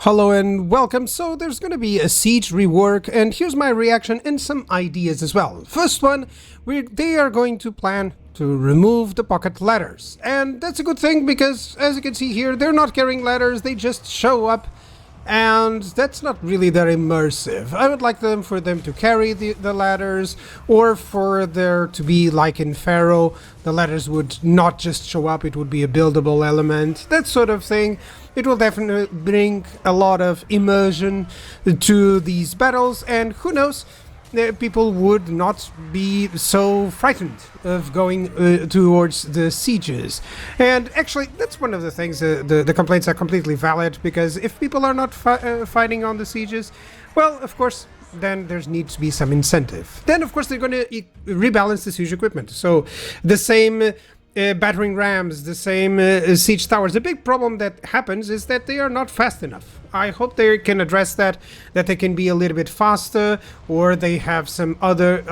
Hello and welcome. So there's going to be a siege rework, and here's my reaction and some ideas as well. First one, they are going to plan to remove the pocket ladders, and that's a good thing because, as you can see here, they're not carrying ladders, they just show up, and that's not really that immersive. I would like for them to carry the ladders, or for there to be, like in Pharaoh, the ladders would not just show up, it would be a buildable element, that sort of thing. It will definitely bring a lot of immersion to these battles, and who knows, people would not be so frightened of going towards the sieges. And actually, that's one of the things, the complaints are completely valid, because if people are not fighting on the sieges, well, of course, then there needs to be some incentive. Then, of course, they're going to rebalance the siege equipment. So the same battering rams, the same siege towers. The big problem that happens is that they are not fast enough. I hope they can address that they can be a little bit faster, or they have some other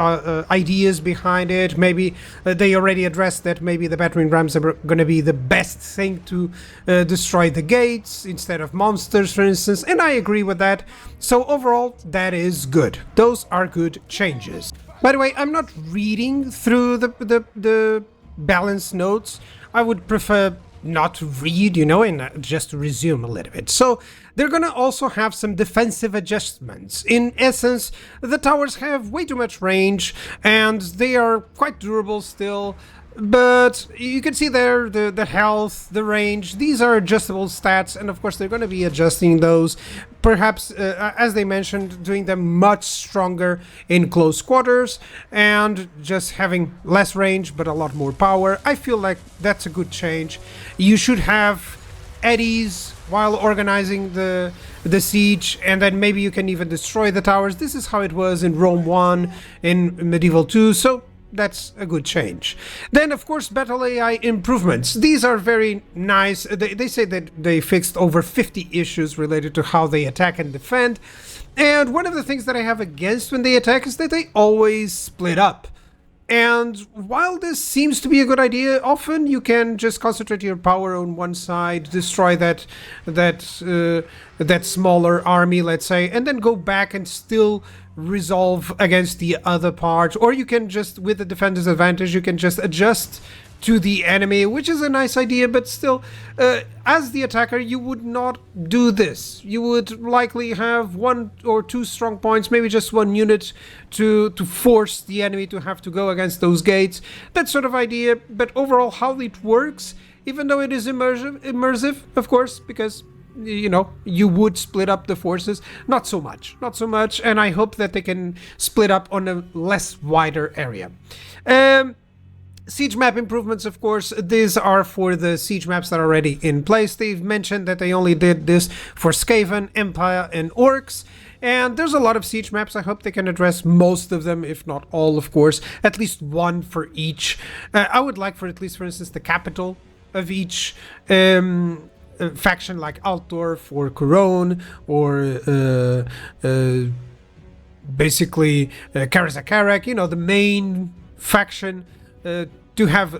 ideas behind it. Maybe they already addressed that maybe the battering rams are going to be the best thing to destroy the gates instead of monsters, for instance, and I agree with that. So overall, that is good. Those are good changes. By the way, I'm not reading through the balance notes. I would prefer not to read, and just to resume a little bit. So they're gonna also have some defensive adjustments. In essence, the towers have way too much range and they are quite durable still, but you can see there the health, the range, these are adjustable stats, and of course they're going to be adjusting those, perhaps as they mentioned, doing them much stronger in close quarters and just having less range but a lot more power. I feel like that's a good change. You should have eddies while organizing the siege, and then maybe you can even destroy the towers. This is how it was in Rome 1, in Medieval 2, so that's a good change. Then, of course, battle AI improvements. These are very nice. They say that they fixed over 50 issues related to how they attack and defend. And one of the things that I have against when they attack is that they always split up. And while this seems to be a good idea, often you can just concentrate your power on one side, destroy that smaller army, let's say, and then go back and still resolve against the other part. Or you can just, with the defender's advantage, you can just adjust to the enemy, which is a nice idea, but still, as the attacker, you would not do this. You would likely have one or two strong points, maybe just one unit to force the enemy to have to go against those gates. That sort of idea, but overall how it works, even though it is immersive, of course, because you would split up the forces, not so much, and I hope that they can split up on a less wider area. Siege map improvements, of course, these are for the siege maps that are already in place. They've mentioned that they only did this for Skaven, Empire, and Orcs, and there's a lot of siege maps. I hope they can address most of them, if not all, of course, at least one for each. I would like for at least, for instance, the capital of each faction, like Altdorf or Couronne, or basically Karazakarak, the main faction, to have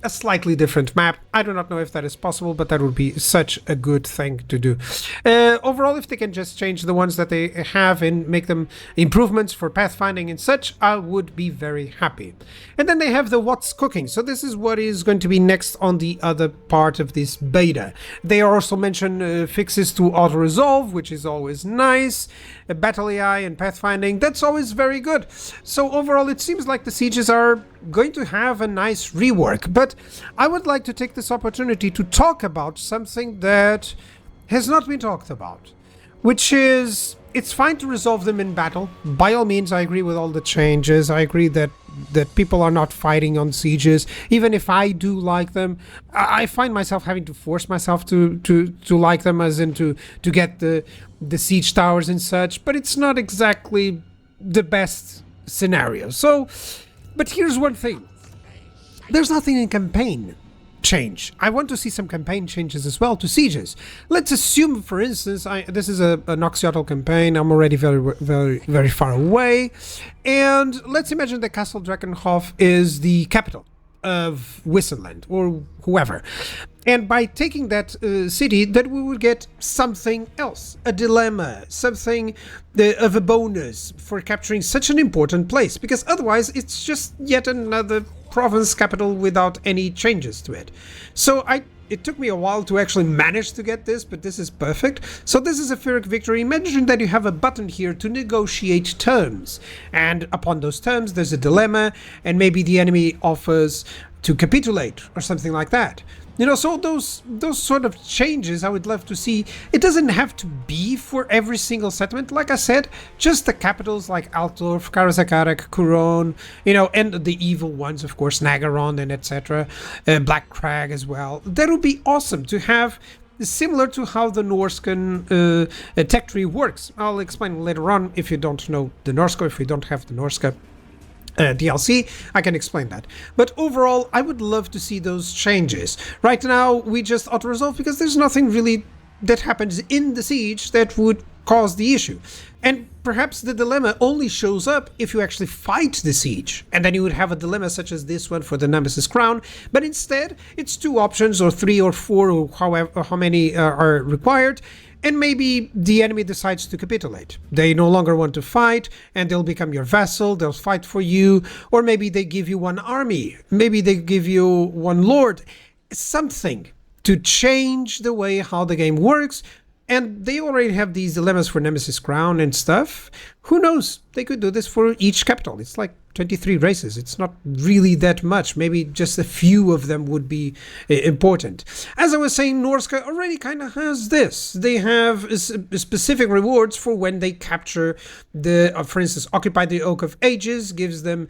a slightly different map. I do not know if that is possible, but that would be such a good thing to do. Overall, if they can just change the ones that they have and make them improvements for pathfinding and such, I would be very happy. And then they have the what's cooking. So this is what is going to be next on the other part of this beta. They also mention fixes to auto-resolve, which is always nice. Battle AI and pathfinding, that's always very good. So overall, it seems like the sieges are going to have a nice rework, but I would like to take this opportunity to talk about something that has not been talked about, which is, it's fine to resolve them in battle. By all means, I agree with all the changes. I agree that people are not fighting on sieges. Even if I do like them, I find myself having to force myself to like them, as in to get the siege towers and such, but it's not exactly the best scenario. So, but here's one thing. There's nothing in campaign change. I want to see some campaign changes as well to sieges. Let's assume, for instance, this is an Oxyotl campaign. I'm already very far away, and let's imagine that Castle Drakenhof is the capital of Whistleland or whoever. And by taking that city, that we would get something else, a dilemma, something of a bonus for capturing such an important place, because otherwise it's just yet another province capital without any changes to it. So it took me a while to actually manage to get this, but this is perfect. So this is a Pyrrhic victory. Imagine that you have a button here to negotiate terms. And upon those terms, there's a dilemma, and maybe the enemy offers to capitulate or something like that. You know, so those sort of changes I would love to see. It doesn't have to be for every single settlement. Like I said, just the capitals like Altdorf, Karazakarak, Kuron, you know, and the evil ones, of course, Nagaron and etc. Black Crag as well. That would be awesome to have, similar to how the Norscan tech tree works. I'll explain later on if you don't know the Norska, if you don't have the Norska DLC, I can explain that. But overall, I would love to see those changes. Right now, we just auto-resolve because there's nothing really that happens in the siege that would cause the issue. And perhaps the dilemma only shows up if you actually fight the siege. And then you would have a dilemma such as this one for the Nemesis Crown. But instead, it's 2 options or 3 or 4 or how many are required. And maybe the enemy decides to capitulate. They no longer want to fight, and they'll become your vassal, they'll fight for you, or maybe they give you 1 army, maybe they give you 1 lord, something to change the way how the game works. And they already have these dilemmas for Nemesis Crown and stuff. Who knows? They could do this for each capital. It's like 23 races. It's not really that much. Maybe just a few of them would be important. As I was saying, Norska already kind of has this. They have specific rewards for when they capture the, for instance, Occupy the Oak of Ages, gives them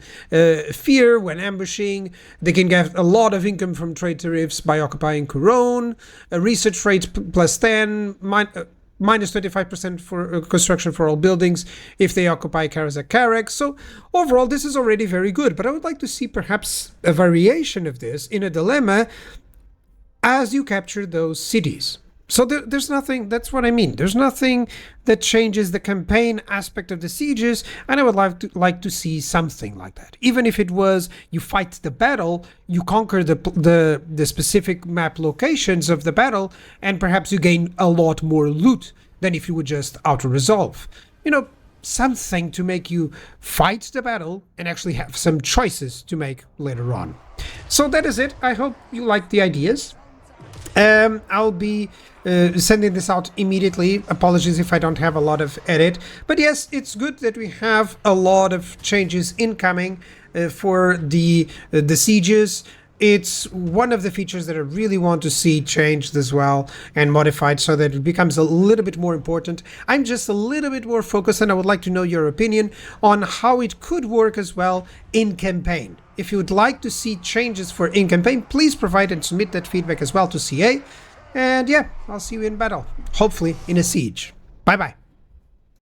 fear when ambushing. They can get a lot of income from trade tariffs by occupying Couronne, a research rate plus 10, minus 25% for construction for all buildings if they occupy Karazak. So overall, this is already very good, but I would like to see perhaps a variation of this in a dilemma as you capture those cities. So there's nothing, that's what I mean. There's nothing that changes the campaign aspect of the sieges, and I would like to see something like that. Even if it was you fight the battle, you conquer the specific map locations of the battle, and perhaps you gain a lot more loot than if you would just auto-resolve. You know, something to make you fight the battle and actually have some choices to make later on. So that is it. I hope you like the ideas. I'll be sending this out immediately. Apologies if I don't have a lot of edit, but yes, it's good that we have a lot of changes incoming for the sieges. It's one of the features that I really want to see changed as well and modified so that it becomes a little bit more important. I'm just a little bit more focused, and I would like to know your opinion on how it could work as well in campaign. If you would like to see changes for in campaign, please provide and submit that feedback as well to CA. And yeah, I'll see you in battle, hopefully in a siege. Bye bye.